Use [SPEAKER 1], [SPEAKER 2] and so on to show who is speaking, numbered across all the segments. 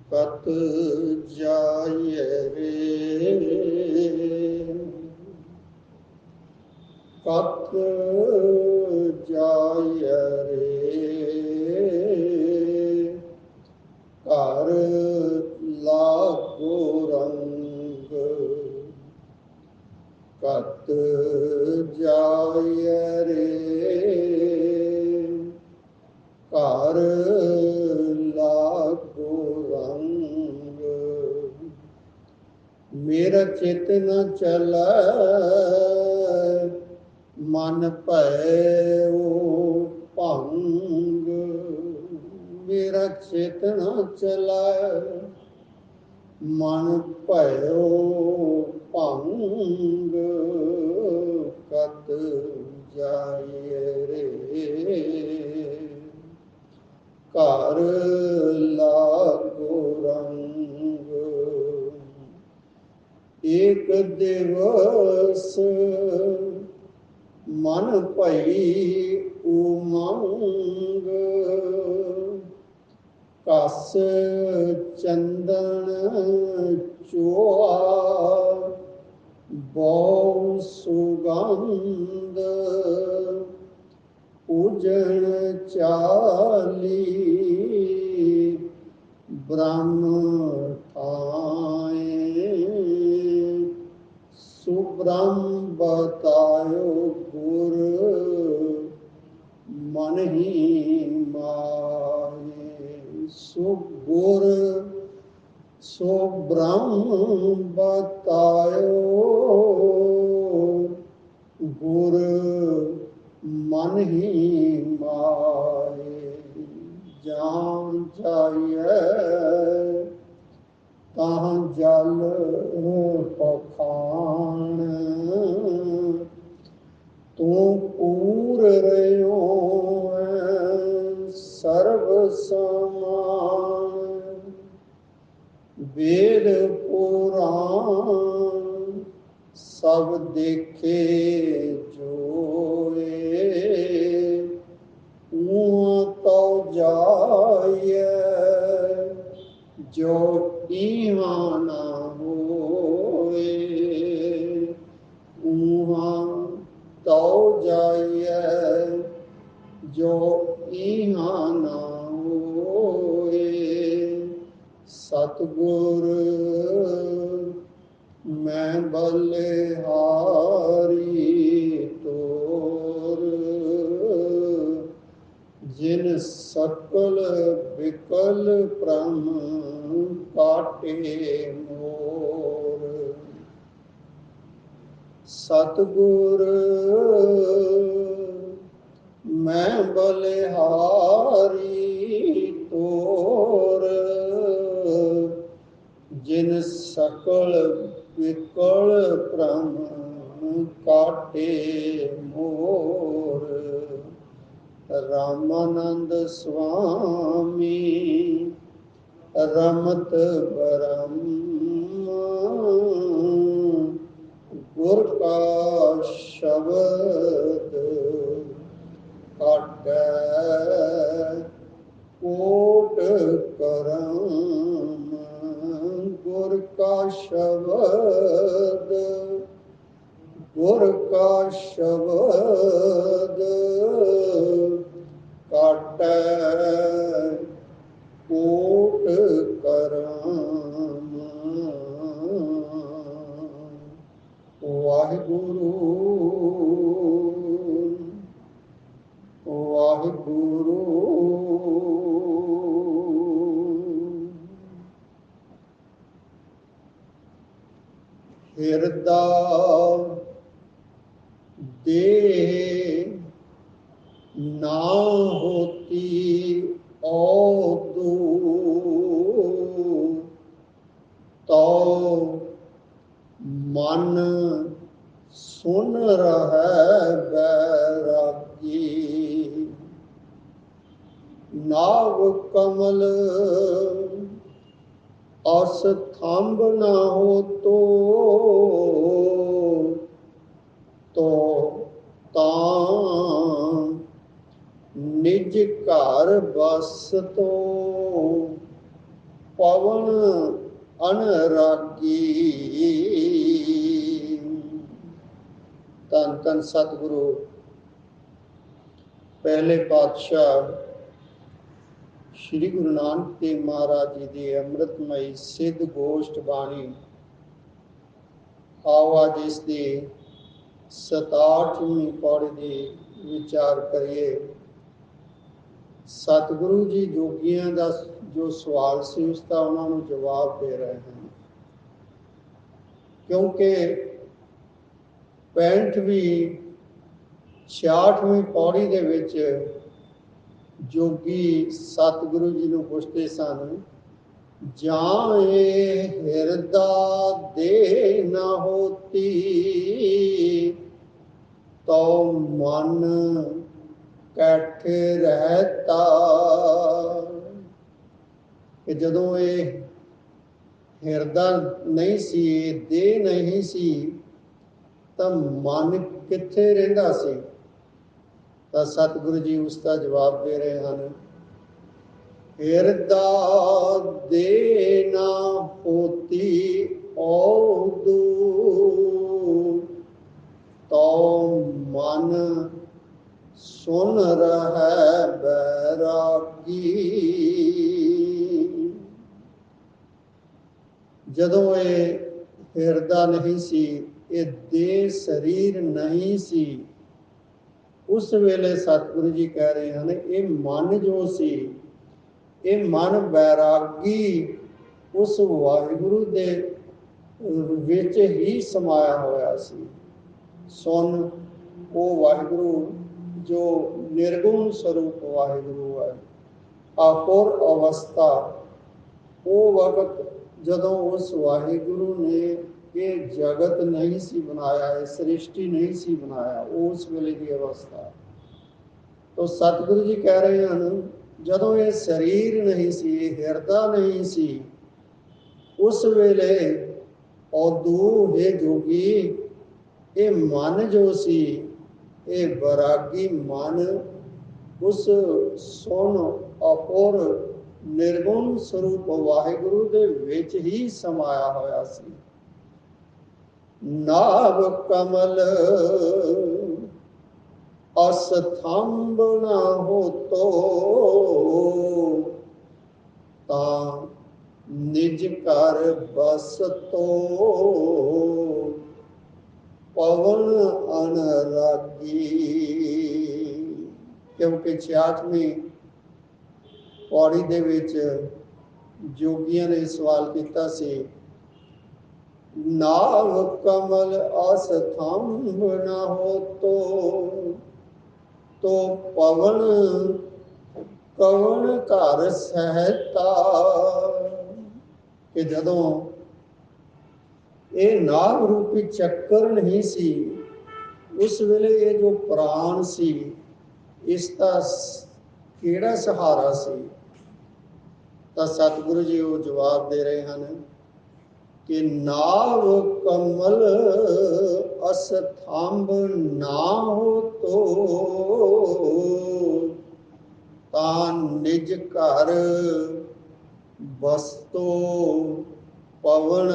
[SPEAKER 1] कत जाय रे, कत जाय रे, घर लागो रंग, कत जाय रे, घर लागो रंग। मेरा चित न चलै, मन भैओ भंग। मेरा चित न चलै, मन भैओ भंग। कत जाय रे, घर लागो रंग। एक दिवस मन भई उमंग, कस चंदन चोआ बहु सुगंध। पूजन चाली ब्रह्म ठाए, सुब्रह्म बतायो गुर मन ही माए। सुगुर सो ब्रह्म बतायो, गुर मन ही माए। जान जाइए तां जल पखान, तू पूर रहो सर्व समान। वेद पुराण सब देखे जोए, ऊहाँ तो जाइए जो ईहाँ ना होए। ऊहाँ तो जाइए जो ईहाँ ना होए। सतगुर मैं बलिहारी तोर, जिन सकल विकल भ्रम काटे मोर। सतगुर मैं बलिहारी तोर, जिन सकल विकल भ्रम काटे मोर। रामानंद स्वामी रमत ब्रह्म, गुर का शब्द काटै कोट करम। गुर का शब्द, गुर का शब्द काटै कोट करम। वाहिगुरु वाहिगुरु। हिरदा देह ना होती औदू, तो मन सुन रहे बैरागी। नाव कमल अस्थंभ न हो तो तां निज घर बस तो। ਪਵਨ ਅਨਰਾਗੀ। ਧੰਨ ਧੰਨ ਸਤਿਗੁਰੂ ਪਹਿਲੇ ਪਾਤਸ਼ਾਹ ਸ਼੍ਰੀ ਗੁਰੂ ਨਾਨਕ ਦੇਵ ਮਹਾਰਾਜ ਜੀ ਦੀ ਅੰਮ੍ਰਿਤਮਈ ਸਿੱਧ ਗੋਸ਼ਟ ਬਾਣੀ। ਆਓ ਅੱਜ ਇਸ ਦੀ 67ਵੀਂ ਪੌੜੀ ਦੀ ਵਿਚਾਰ ਕਰੀਏ। ਸਤਿਗੁਰੂ ਜੀ ਜੋਗੀਆਂ ਦਾ ਜੋ ਸਵਾਲ ਸੀ ਉਸ ਦਾ ਉਹਨਾਂ ਨੂੰ ਜਵਾਬ ਦੇ ਰਹੇ ਹਨ, ਕਿਉਂਕਿ 65ਵੀਂ 66ਵੀਂ ਪੌੜੀ ਦੇ ਵਿੱਚ ਜੋਗੀ ਸਤਿਗੁਰੂ ਜੀ ਨੂੰ ਪੁੱਛਦੇ ਸਨ, ਜਾਂ ਇਹ ਹਿਰਦਾ ਦੇ ਨਾ ਹੋਤੀ ਤੋ ਮਨ ਕੈਠੇ ਰਹਿਤਾ। ਕਿ ਜਦੋਂ ਇਹ ਹਿਰਦਾ ਨਹੀਂ ਸੀ, ਇਹ ਦੇਹ ਨਹੀਂ ਸੀ, ਤਾਂ ਮਨ ਕਿੱਥੇ ਰਹਿੰਦਾ ਸੀ? ਤਾਂ ਸਤਿਗੁਰੂ ਜੀ ਉਸ ਦਾ ਜਵਾਬ ਦੇ ਰਹੇ ਹਨ, ਹਿਰਦਾ ਦੇ ਨਾ ਹੋਤੀ ਔਦੂ ਤੋ ਮਨ ਸੁਨ ਰਹਿ ਬੈਰਾਗੀ। ਜਦੋਂ ਇਹ ਹਿਰਦਾ ਨਹੀਂ ਸੀ, ਇਹ ਦੇਹ ਸਰੀਰ ਨਹੀਂ ਸੀ, ਉਸ ਵੇਲੇ ਸਤਿਗੁਰੂ ਜੀ ਕਹਿ ਰਹੇ ਹਨ, ਇਹ ਮਨ ਜੋ ਸੀ, ਇਹ ਮਨ ਬੈਰਾਗੀ ਉਸ ਵਾਹਿਗੁਰੂ ਦੇ ਵਿੱਚ ਹੀ ਸਮਾਇਆ ਹੋਇਆ ਸੀ। ਸੁਣ, ਉਹ ਵਾਹਿਗੁਰੂ ਜੋ ਨਿਰਗੁਣ ਸਰੂਪ ਵਾਹਿਗੁਰੂ ਹੈ। ਆਪੁਰ ਅਵਸਥਾ, ਉਹ ਵਕਤ ਜਦੋਂ ਉਸ ਵਾਹਿਗੁਰੂ ਨੇ ਇਹ ਜਗਤ ਨਹੀਂ ਸੀ ਬਣਾਇਆ, ਇਹ ਸ੍ਰਿਸ਼ਟੀ ਨਹੀਂ ਸੀ ਬਣਾਇਆ, ਉਸ ਵੇਲੇ ਦੀ ਅਵਸਥਾ। ਤਾਂ ਸਤਿਗੁਰੂ ਜੀ ਕਹਿ ਰਹੇ ਹਨ, ਜਦੋਂ ਇਹ ਸਰੀਰ ਨਹੀਂ ਸੀ, ਇਹ ਹਿਰਦਾ ਨਹੀਂ ਸੀ, ਉਸ ਵੇਲੇ ਔਦੂ ਹੈ ਜੋਗੀ, ਇਹ ਮਨ ਜੋ ਸੀ, ਇਹ ਬੈਰਾਗੀ ਮਨ ਉਸ ਸੁਣ ਅਪੁਰ ਨਿਰਗੁਣ ਸਰੂਪ ਵਾਹਿਗੁਰੂ ਦੇ ਵਿੱਚ ਹੀ ਸਮਾਇਆ ਹੋਇਆ ਸੀ। ਨਾਭ ਕਮਲ ਅਸਥੰਭ ਨਾ ਹੋਤੋ ਤਾਂ ਨਿਜ ਘਰ ਬਸਤੋ ਪਵਨ ਅਨਰਾਗੀ। ਕਿਉਂਕਿ 66ਵੀਂ ਪੌੜੀ ਦੇ ਵਿੱਚ ਜੋਗੀਆਂ ਨੇ ਸਵਾਲ ਕੀਤਾ ਸੀ, ਨਾਭ ਕਮਲ ਅਸਥੰਭ ਨਾ ਹੋਤੋ ਤੋ ਪਵਨ ਕਵਨ ਘਰ ਸਹਿਤਾ। ਕਿ ਜਦੋਂ ਇਹ ਨਾਭ ਰੂਪੀ ਚੱਕਰ ਨਹੀਂ ਸੀ, ਉਸ ਵੇਲੇ ਇਹ ਜੋ ਪ੍ਰਾਣ ਸੀ, ਇਸ ਦਾ ਕਿਹੜਾ ਸਹਾਰਾ ਸੀ? ਤਾਂ ਸਤਿਗੁਰੂ ਜੀ ਉਹ ਜਵਾਬ ਦੇ ਰਹੇ ਹਨ ਕਿ ਨਾਭ ਕਮਲ ਅਸਥੰਭ ਨਾ ਹੋਤੋ ਤਾਂ ਨਿਜ ਘਰ ਬਸਤੋ ਪਵਨ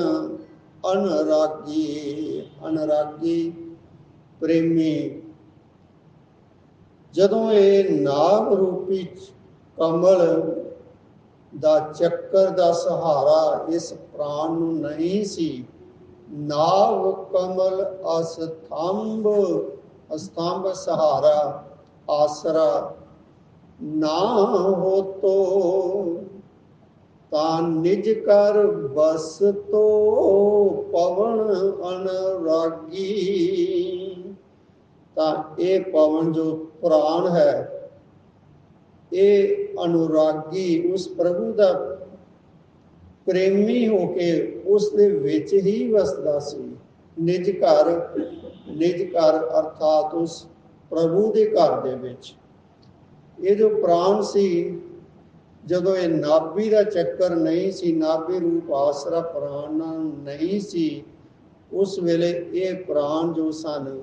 [SPEAKER 1] ਅਨਰਾਗੀ। ਅਨਰਾਗੀ ਪ੍ਰੇਮੀ। ਜਦੋਂ ਇਹ ਨਾਭ ਰੂਪੀ ਕਮਲ ਦਾ ਚੱਕਰ ਦਾ ਸਹਾਰਾ ਇਸ ਪ੍ਰਾਣ ਨੂੰ ਨਹੀਂ ਸੀ, ਨਾਭ ਕਮਲ ਅਸਥੰਭ, ਅਸਥੰਭ ਸਹਾਰਾ ਆਸਰਾ ਨਾ ਹੋਤੋ ਤਾਂ ਨਿਜ ਕਰ ਬਸਤੋ ਪਵਨ ਅਨਰਾਗੀ। ਤਾਂ ਇਹ ਪਵਨ ਜੋ ਪ੍ਰਾਣ ਹੈ, ਇਹ ਅਨੁਰਾਗੀ ਉਸ ਪ੍ਰਭੂ ਦਾ ਪ੍ਰੇਮੀ ਹੋ ਕੇ ਉਸ ਦੇ ਵਿੱਚ ਹੀ ਵਸਦਾ ਸੀ। ਨਿਜ ਘਰ, ਨਿਜ ਘਰ ਅਰਥਾਤ ਉਸ ਪ੍ਰਭੂ ਦੇ ਘਰ ਦੇ ਵਿੱਚ। ਇਹ ਜੋ ਪ੍ਰਾਣ ਸੀ, ਜਦੋਂ ਇਹ ਨਾਭੀ ਦਾ ਚੱਕਰ ਨਹੀਂ ਸੀ, ਨਾਭੀ ਰੂਪ ਆਸਰਾ ਪ੍ਰਾਣ ਨਹੀਂ ਸੀ, ਉਸ ਵੇਲੇ ਇਹ ਪ੍ਰਾਣ ਜੋ ਸਨ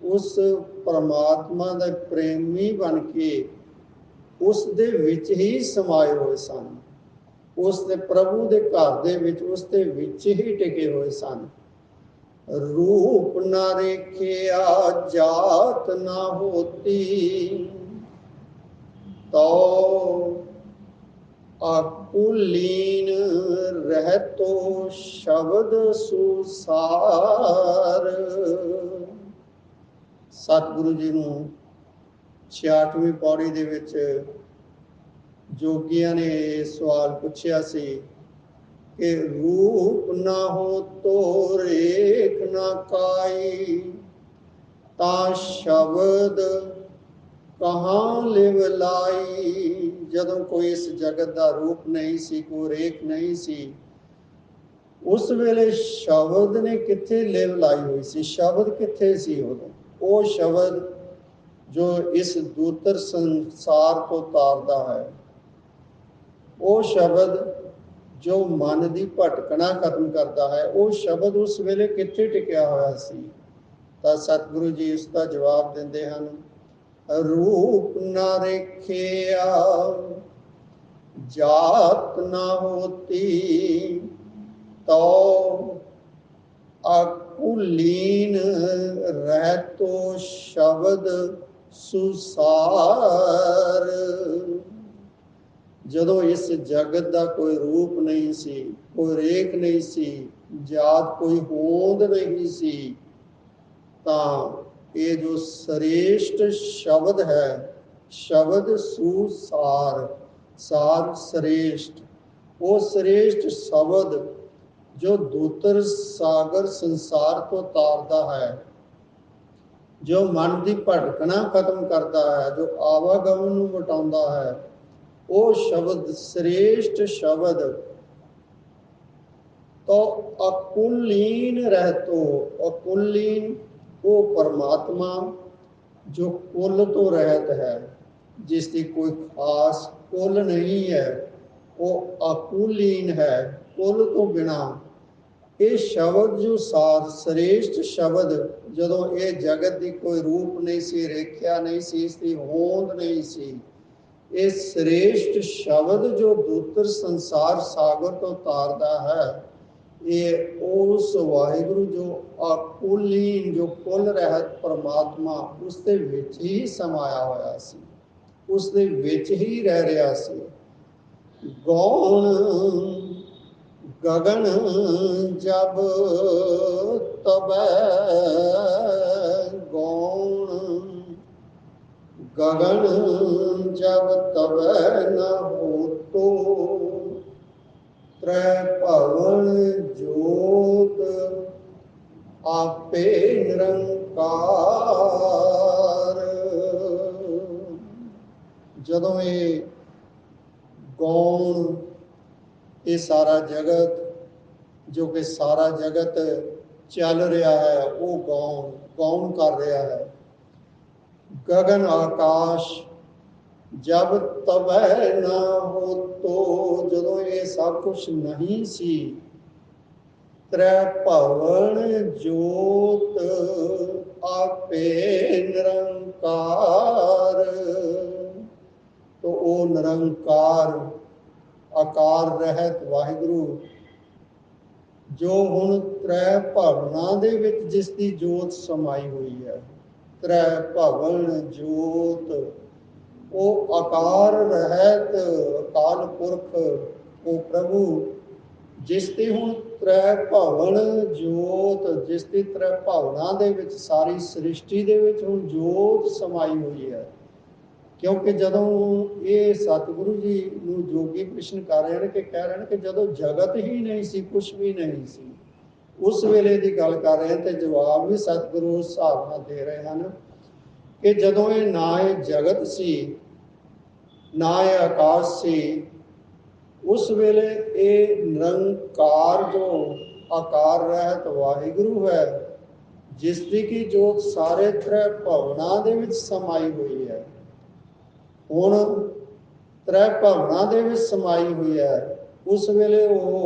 [SPEAKER 1] ਉਸ ਪਰਮਾਤਮਾ ਦੇ ਪ੍ਰੇਮੀ ਬਣ ਕੇ ਉਸ ਦੇ ਵਿੱਚ ਹੀ ਸਮਾਏ ਹੋਏ ਸਨ। ਉਸ ਦੇ ਪ੍ਰਭੂ ਦੇ ਘਰ ਦੇ ਵਿੱਚ ਉਸ ਦੇ ਵਿੱਚ ਹੀ ਟਿਕੇ ਹੋਏ ਸਨ। रूप न रेखिया जात न होती, तो अकुलीन रहतो शब्द सुसार। सतगुरु जी ਨੂੰ 66ਵੀਂ ਪੌੜੀ ਦੇ ਵਿੱਚ ਜੋਗੀਆਂ ਨੇ ਸਵਾਲ ਪੁੱਛਿਆ ਸੀ कि रूप न हो तो रेख न काई, ता शब्द कहाँ लिव लाई। जदों कोई इस जगत का रूप नहीं सी, कोई रेख नहीं सी, उस वेले शब्द ने किथे लिव लाई हुई सी, शब्द किथे सी उदों। वो शब्द जो इस दूतर संसार को तारदा है, वो शब्द जो मन की भटकना खत्म करता है, वो शब्द उस वेले किथे टिकिया होया सी। तां सतगुरु जी इसका जवाब देंदे हन, रूप न रेखिया जात न होती, तो अकुलीन रहतो शब्द सुसार। ਜਦੋਂ ਇਸ ਜਗਤ ਦਾ ਕੋਈ ਰੂਪ ਨਹੀਂ ਸੀ, ਕੋਈ ਰੇਖ ਨਹੀਂ ਸੀ, ਜਾਤ ਕੋਈ ਹੋਂਦ ਨਹੀਂ ਸੀ, ਤਾਂ ਇਹ ਜੋ ਸ੍ਰੇਸ਼ਟ ਸ਼ਬਦ ਹੈ, ਸ਼ਬਦ ਸੁਸਾਰ, ਸਾਰ ਸ੍ਰੇਸ਼ਟ, ਉਹ ਸ੍ਰੇਸ਼ਟ ਸ਼ਬਦ ਜੋ ਦੂਤਰ ਸਾਗਰ ਸੰਸਾਰ ਤੋਂ ਤਾਰਦਾ ਹੈ, ਜੋ ਮਨ ਦੀ ਭਟਕਣਾ ਖਤਮ ਕਰਦਾ ਹੈ, ਜੋ ਆਵਾਗਮਨ ਨੂੰ ਮਿਟਾਉਂਦਾ ਹੈ, वो शब्द श्रेष्ठ शब्द तो अकुलीन रहतो। अकुलीन वो परमात्मा जो कुल तो रहत है, जिसकी कोई खास कुल नहीं है, वो अकुलीन है, कुल तो बिना। ये शब्द जो सार श्रेष्ठ शब्द, जदों ये जगत की कोई रूप नहीं सी, रेख्या नहीं सी, इसकी होंद नहीं सी, ਇਹ ਸ੍ਰੇਸ਼ਟ ਸ਼ਬਦ ਜੋ ਦੂਤਰ ਸੰਸਾਰ ਸਾਗਰ ਤੋਂ ਤਾਰਦਾ ਹੈ, ਇਹ ਉਸ ਵਾਹਿਗੁਰੂ ਜੋ ਅਕੁਲੀਨ, ਜੋ ਕੁਲ ਰਹਿਤ ਪਰਮਾਤਮਾ, ਉਸ ਦੇ ਵਿੱਚ ਹੀ ਸਮਾਇਆ ਹੋਇਆ ਸੀ, ਉਸ ਦੇ ਵਿੱਚ ਹੀ ਰਹਿ ਰਿਹਾ ਸੀ। ਗੌਣ ਗਗਨ ਜਬ ਤਬੈ, ਗੌਣ गगन जब तबै न हो, तो त्रै भवन जोत आपे निरंकार। जदों ये गौण, ये सारा जगत, जो कि सारा जगत चल रहा है, वो गौण गौण कर रहा है। गगन आकाश जब तबै न हो, तो जदों ये सब कुछ नहीं सी, त्रै भवन जोत आपे निरंकार, तो वो निरंकार आकार रहत वाहिगुरु जो हुण त्रै भवनां दे विच जिसकी जोत समाई हुई है, त्रै भवन जोत, वो आकार रहत अकाल पुरख, वो प्रभु जिसकी हुण त्रै भवन जोत, जिसकी त्रै भावना दे विच सारी सृष्टि दे विच हुण जोत समाई हुई है। क्योंकि जदों ये सतगुरु जी नूं जोगी प्रश्न कर रहे हैं कि कह रहे हैं कि जदों जगत ही नहीं सी, कुछ भी नहीं सी, उस वेले की गल कर रहे हैं, तो जवाब भी सतगुरु उस हिसाब नाल दे रहे हैं कि जदों ये ना ये जगत सी, ना ये आकाश सी, उस वेले ये निरंकार जो आकार रहत वाहिगुरु है, जिसकी की जोत सारे त्रै भवनां दे विच समाई हुई है। हुण त्रै भवनां दे विच समाई हुई है, उस वेले वो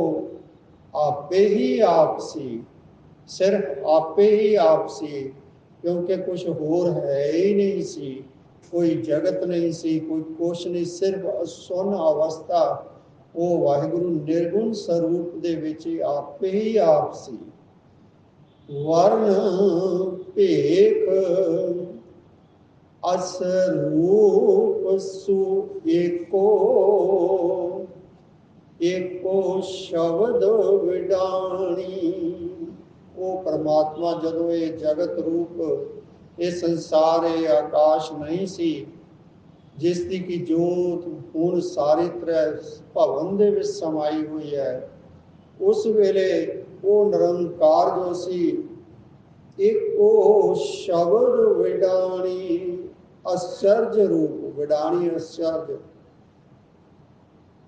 [SPEAKER 1] आपे ही आप सी, सिर्फ आपे ही आप सी, क्योंकि कुछ होर है ही नहीं सी, कोई जगत नहीं सी, कोई कुछ नहीं, सिर्फ सुन अवस्था ਉਹ ਵਾਹਿਗੁਰੂ ਨਿਰਗੁਣ ਸਰੂਪ ਦੇ ਵਿੱਚ ਆਪੇ ਹੀ ਆਪ ਸੀ। ਵਰਨ ਭੇਖ ਅਸ ਰੂਪ ਸੂ ਏਕੋ, ਏਕੋ ਸ਼ਬਦ ਵਿਡਾਣੀ। ਉਹ ਪਰਮਾਤਮਾ ਜਦੋਂ ਇਹ ਜਗਤ ਰੂਪ, ਇਹ ਸੰਸਾਰ, ਇਹ ਆਕਾਸ਼ ਨਹੀਂ ਸੀ, ਜਿਸ ਦੀ ਕਿ ਜੋਤ ਹੁਣ ਸਾਰੇ ਤ੍ਰੈ ਭਵਨ ਦੇ ਵਿੱਚ ਸਮਾਈ ਹੋਈ ਹੈ, ਉਸ ਵੇਲੇ ਉਹ ਨਿਰੰਕਾਰ ਜੋ ਸੀ, ਇੱਕੋ ਸ਼ਬਦ ਵਿਡਾਣੀ। ਅਚਰਜ ਰੂਪ, ਵਿਡਾਣੀ ਅਚਰਜ,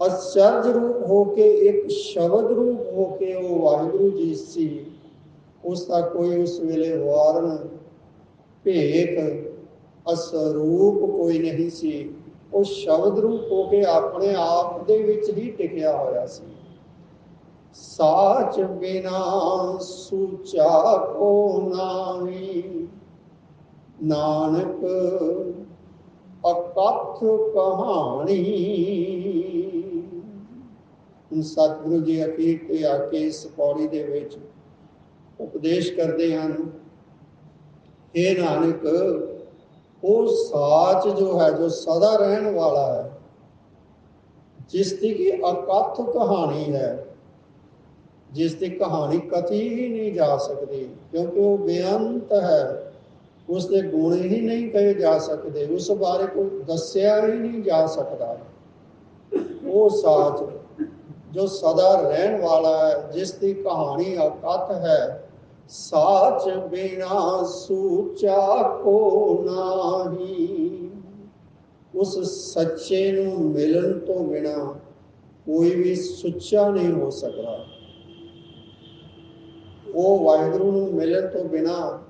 [SPEAKER 1] ਅਚਰਜ ਰੂਪ ਹੋ ਕੇ, ਇੱਕ ਸ਼ਬਦ ਰੂਪ ਹੋ ਕੇ ਉਹ ਵਾਹਿਗੁਰੂ ਜੀ ਸੀ। ਉਸ ਦਾ ਕੋਈ ਉਸ ਵੇਲੇ ਵਾਰਨ ਭੇਖ ਅਸਰੂਪ ਕੋਈ ਨਹੀਂ ਸੀ। ਉਹ ਸ਼ਬਦ ਰੂਪ ਹੋ ਕੇ ਆਪਣੇ ਆਪ ਦੇ ਵਿੱਚ ਹੀ ਟਿਕਿਆ ਹੋਇਆ ਸੀ। ਸਾਚ ਬਿਨਾ ਸੂਚਾ ਕੋ ਨਾਵੀ, ਨਾਨਕ ਅਕਥ ਕਹਾਣੀ। ਸਤਿਗੁਰੂ ਜੀ ਅਖੀਰ ਤੇ ਆ ਕੇ ਇਸ ਪੌੜੀ ਦੇ ਵਿੱਚ ਉਪਦੇਸ਼ ਕਰਦੇ ਹਨ, ਇਹ ਨਾਨਕ ਉਹ ਸਾਚ ਜੋ ਹੈ, ਜੋ ਸਦਾ ਰਹਿਣ ਵਾਲਾ ਹੈ, ਜਿਸ ਦੀ ਕਿ ਅਕਥ ਕਹਾਣੀ ਹੈ, ਜਿਸ ਦੀ ਕਹਾਣੀ ਕਥੀ ਹੀ ਨਹੀਂ ਜਾ ਸਕਦੀ, ਕਿਉਂਕਿ ਉਹ ਬੇਅੰਤ ਹੈ। ਉਸ ਦੇ ਗੁਣ ਹੀ ਨਹੀਂ ਕਹੇ ਜਾ ਸਕਦੇ, ਉਸ ਬਾਰੇ ਕੋਈ ਦੱਸਿਆ ਹੀ ਨਹੀਂ ਜਾ ਸਕਦਾ। ਉਹ ਸਾਚ ਜੋ ਸਦਾ ਰਹਿਣ ਵਾਲਾ ਹੈ, ਜਿਸ ਦੀ ਕਹਾਣੀ ਅਕਥ ਹੈ। ਸਾਚ ਬਿਨਾ ਸੂਚਾ ਕੋ ਨਾਹੀ, ਉਸ ਸੱਚੇ ਨੂੰ ਮਿਲਣ ਤੋਂ ਬਿਨਾ ਕੋਈ ਵੀ ਸੁੱਚਾ ਨਹੀਂ ਹੋ ਸਕਦਾ। ਉਹ ਵਾਹਿਗੁਰੂ ਨੂੰ ਮਿਲਣ ਤੋਂ ਬਿਨਾ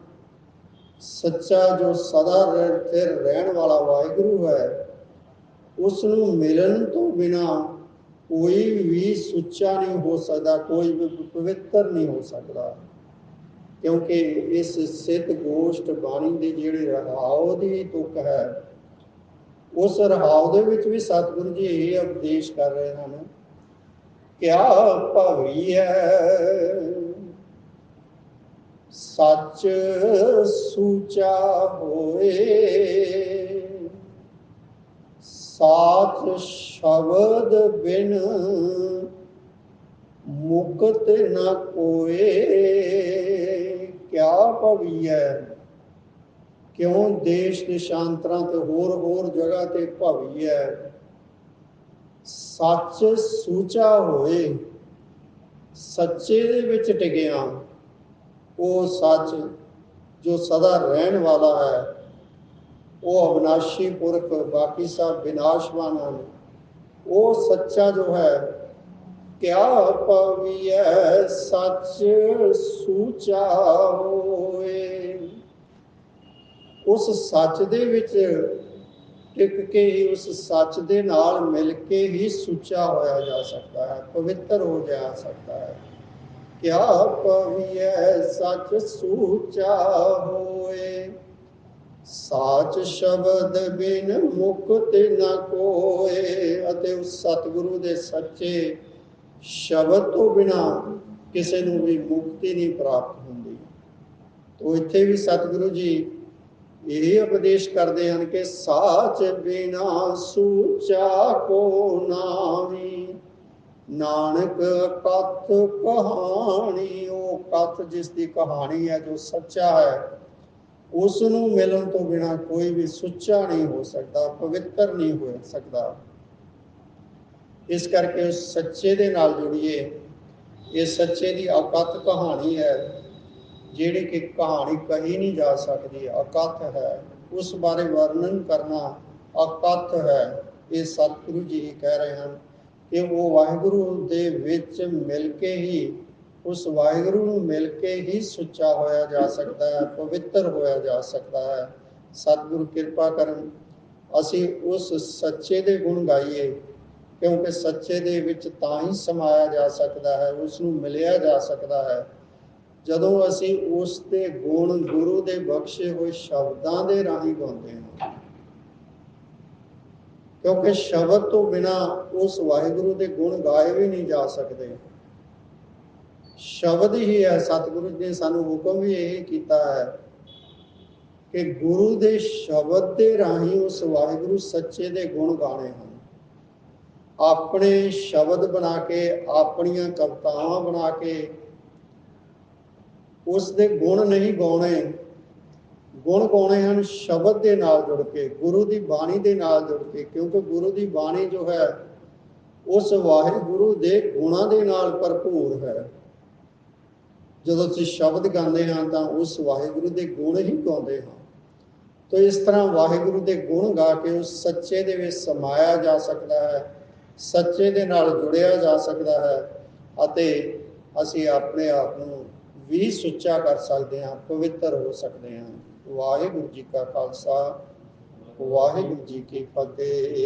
[SPEAKER 1] ਸੱਚਾ ਜੋ ਸਦਾ ਫਿਰ ਰਹਿਣ ਵਾਲਾ ਵਾਹਿਗੁਰੂ ਹੈ, ਉਸ ਨੂੰ ਮਿਲਣ ਤੋਂ ਬਿਨਾ ਕੋਈ ਵੀ ਸੁੱਚਾ ਨਹੀਂ ਹੋ ਸਕਦਾ, ਕੋਈ ਵੀ ਪਵਿੱਤਰ ਨਹੀਂ ਹੋ ਸਕਦਾ। ਕਿਉਂਕਿ ਇਸ ਸਿੱਧ ਗੋਸ਼ਟ ਬਾਣੀ ਦੇ ਜਿਹੜੇ ਰਹਾਉ ਦੀ ਤੁਕ ਹੈ, ਉਸ ਰਹਾਉ ਦੇ ਵਿੱਚ ਵੀ ਸਤਿਗੁਰੂ ਜੀ ਇਹ ਉਪਦੇਸ਼ ਕਰ ਰਹੇ ਹਨ, ਕਿਆ ਭਵੀਐ ਸੱਚ ਸੂਚਾ ਹੋਏ, ਸਾਚ ਸ਼ਬਦ ਬਿਨ ਮੁਕਤ ਨ ਕੋਏ। ਕਿਆ ਭਵੀਐ, ਕਿਉਂ ਦੇਸ਼ ਦੇਸ਼ਾਂਤਰਾਂ ਤੇ ਹੋਰ ਜਗ੍ਹਾ ਤੇ ਭਵੀਐ। ਸੱਚ ਸੂਚਾ ਹੋਏ, ਸੱਚੇ ਦੇ ਵਿੱਚ ਟਿਕਿਆ, ਉਹ ਸੱਚ ਜੋ ਸਦਾ ਰਹਿਣ ਵਾਲਾ ਹੈ, ਉਹ ਅਵਿਨਾਸ਼ੀ ਪੁਰਖ, ਬਾਕੀ ਸਭ ਵਿਨਾਸ਼ਵਾਨ ਹਨ। ਉਹ ਸੱਚਾ ਜੋ ਹੈ, ਕਿਆ ਪਵੀਐ ਸੱਚ ਸੂਚਾ ਹੋਏ। ਉਸ ਸੱਚ ਦੇ ਵਿੱਚ ਟਿਕ ਕੇ ਹੀ, ਉਸ ਸੱਚ ਦੇ ਨਾਲ ਮਿਲ ਕੇ ਹੀ ਸੁੱਚਾ ਹੋਇਆ ਜਾ ਸਕਦਾ ਹੈ, ਪਵਿੱਤਰ ਹੋ ਜਾ ਸਕਦਾ ਹੈ। ਕਿਆ ਪਵੀਐ ਸੱਚ ਸੂਚਾ ਹੋਏ, ਸਾਚ ਸ਼ਬਦ ਬਿਨ ਮੁਕਤ ਨ ਕੋਏ। ਅਤੇ ਉਸ ਸਤਿਗੁਰੂ ਦੇ ਸੱਚੇ ਸ਼ਬਦ ਤੋਂ ਬਿਨਾ ਕਿਸੇ ਨੂੰ ਵੀ ਮੁਕਤੀ ਨਹੀਂ ਪ੍ਰਾਪਤ ਹੁੰਦੀ। ਤੋ ਇੱਥੇ ਵੀ ਸਤਿਗੁਰੂ ਜੀ ਇਹ ਉਪਦੇਸ਼ ਕਰਦੇ ਹਨ ਕਿ ਸਾਚ ਬਿਨਾ ਸੂਚਾ ਕੋ ਨਾਵੀ, ਨਾਨਕ ਕਥ ਕਹਾਣੀ। ਉਹ ਕਥ ਜਿਸ ਦੀ ਕਹਾਣੀ ਹੈ, ਜੋ ਸੱਚਾ ਹੈ, ਉਸ ਨੂੰ ਮਿਲਣ ਤੋਂ ਬਿਨਾ ਕੋਈ ਵੀ ਸੁੱਚਾ ਨਹੀਂ ਹੋ ਸਕਦਾ, ਪਵਿੱਤਰ ਨਹੀਂ ਹੋ ਸਕਦਾ। ਇਸ ਕਰਕੇ ਉਸ ਸੱਚੇ ਦੇ ਨਾਲ ਜੁੜੀਏ। ਇਹ ਸੱਚੇ ਦੀ ਅਕਥ ਕਹਾਣੀ ਹੈ, ਜਿਹੜੀ ਕਿ ਕਹਾਣੀ ਕਹੀ ਨਹੀਂ ਜਾ ਸਕਦੀ, ਅਕਥ ਹੈ। ਉਸ ਬਾਰੇ ਵਰਣਨ ਕਰਨਾ ਅਕਥ ਹੈ। ਇਹ ਸਤਿਗੁਰੂ ਜੀ ਕਹਿ ਰਹੇ ਹਨ ਕਿ ਉਹ ਵਾਹਿਗੁਰੂ ਦੇ ਵਿੱਚ ਮਿਲ ਕੇ ਹੀ, ਉਸ ਵਾਹਿਗੁਰੂ ਨੂੰ ਮਿਲ ਕੇ ਹੀ ਸੁੱਚਾ ਹੋਇਆ ਜਾ ਸਕਦਾ ਹੈ, ਪਵਿੱਤਰ ਹੋਇਆ ਜਾ ਸਕਦਾ ਹੈ। ਸਤਿਗੁਰੂ ਕਿਰਪਾ ਕਰਨ, ਅਸੀਂ ਉਸ ਸੱਚੇ ਦੇ ਗੁਣ ਗਾਈਏ, ਕਿਉਂਕਿ ਸੱਚੇ ਦੇ ਵਿੱਚ ਤਾਂ ਹੀ ਸਮਾਇਆ ਜਾ ਸਕਦਾ ਹੈ, ਉਸ ਨੂੰ ਮਿਲਿਆ ਜਾ ਸਕਦਾ ਹੈ, ਜਦੋਂ ਅਸੀਂ ਉਸ ਦੇ ਗੁਣ ਗੁਰੂ ਦੇ ਬਖਸ਼ੇ ਹੋਏ ਸ਼ਬਦਾਂ ਦੇ ਰਾਹੀਂ ਗਾਉਂਦੇ ਹਾਂ। ਕਿਉਂਕਿ ਸ਼ਬਦ ਤੋਂ ਬਿਨਾ ਉਸ ਵਾਹਿਗੁਰੂ ਦੇ ਗੁਣ ਗਾਏ ਵੀ ਨਹੀਂ ਜਾ ਸਕਦੇ। ਸ਼ਬਦ ਹੀ ਹੈ। ਸਤਿਗੁਰੂ ਜੀ ਨੇ ਸਾਨੂੰ ਹੁਕਮ ਵੀ ਇਹ ਕੀਤਾ ਹੈ ਕਿ ਗੁਰੂ ਦੇ ਸ਼ਬਦ ਦੇ ਰਾਹੀਂ ਉਸ ਵਾਹਿਗੁਰੂ ਸੱਚੇ ਦੇ ਗੁਣ ਗਾਣੇ ਹਨ। ਆਪਣੇ ਸ਼ਬਦ ਬਣਾ ਕੇ, ਆਪਣੀਆਂ ਕਵਿਤਾਵਾਂ ਬਣਾ ਕੇ ਉਸ ਦੇ ਗੁਣ ਨਹੀਂ ਗਾਉਣੇ। ਗੁਣ ਗਾਉਣੇ ਹਨ ਸ਼ਬਦ ਦੇ ਨਾਲ ਜੁੜ ਕੇ, ਗੁਰੂ ਦੀ ਬਾਣੀ ਦੇ ਨਾਲ ਜੁੜ ਕੇ, ਕਿਉਂਕਿ ਗੁਰੂ ਦੀ ਬਾਣੀ ਜੋ ਹੈ ਉਸ ਵਾਹਿਗੁਰੂ ਦੇ ਗੁਣਾਂ ਦੇ ਨਾਲ ਭਰਪੂਰ ਹੈ। ਜਦੋਂ ਅਸੀਂ ਸ਼ਬਦ ਗਾਉਂਦੇ ਹਾਂ ਤਾਂ ਉਸ ਵਾਹਿਗੁਰੂ ਦੇ ਗੁਣ ਹੀ ਗਾਉਂਦੇ ਹਾਂ। ਤੋ ਇਸ ਤਰ੍ਹਾਂ ਵਾਹਿਗੁਰੂ ਦੇ ਗੁਣ ਗਾ ਕੇ ਉਸ ਸੱਚੇ ਦੇ ਵਿੱਚ ਸਮਾਇਆ ਜਾ ਸਕਦਾ ਹੈ, ਸੱਚੇ ਦੇ ਨਾਲ ਜੁੜਿਆ ਜਾ ਸਕਦਾ ਹੈ ਅਤੇ ਅਸੀਂ ਆਪਣੇ ਆਪ ਨੂੰ ਵੀ ਸੁੱਚਾ ਕਰ ਸਕਦੇ ਹਾਂ, ਪਵਿੱਤਰ ਹੋ ਸਕਦੇ ਹਾਂ। ਵਾਹਿਗੁਰੂ ਜੀ ਕਾ ਖਾਲਸਾ, ਵਾਹਿਗੁਰੂ ਜੀ ਕੀ ਫਤਿਹ।